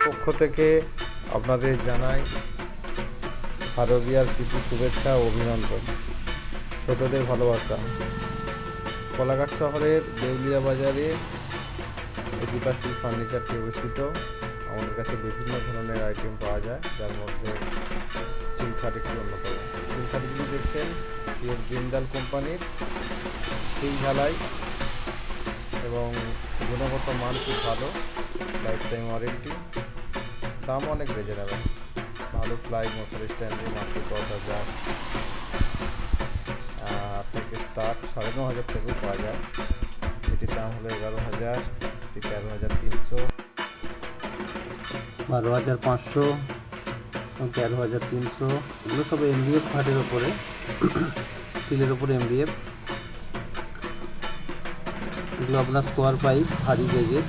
পক্ষ থেকে আপনাদের জানাই শারদীয়ার প্রীতি শুভেচ্ছা ও অভিনন্দন। ছোটদের ভালোবাসা। কোলাঘাট শহরের দেউলিয়া বাজারে দীপা স্টিল ফার্নিচারটি অবস্থিত। আমাদের কাছে বিভিন্ন ধরনের আইটেম পাওয়া যায়, যার মধ্যে স্টিল খাট একটি অন্যতম। স্টিল খাটগুলি দেখছেন পিওর জিন্দাল কোম্পানির, স্টিল ঢালাই এবং গুণগত মান খুব ভালো, লাইফ টাইম ওয়ারেন্টি, দাম অনেক রিজনেবল। ভালো প্লাই মশারি স্ট্যান্ডে মাত্র 10,000 থেকে স্টার্ট, 9,500 থেকেও পাওয়া যায়। এটির দাম হলো 11,000, 13,300, 12,500, 13,300। এগুলো সব এমডিএফ খাটের ওপরে, স্টিলের ওপরে এমডিএফ। এগুলো আপনার স্কোয়ার পাইপ ভারী গেজের।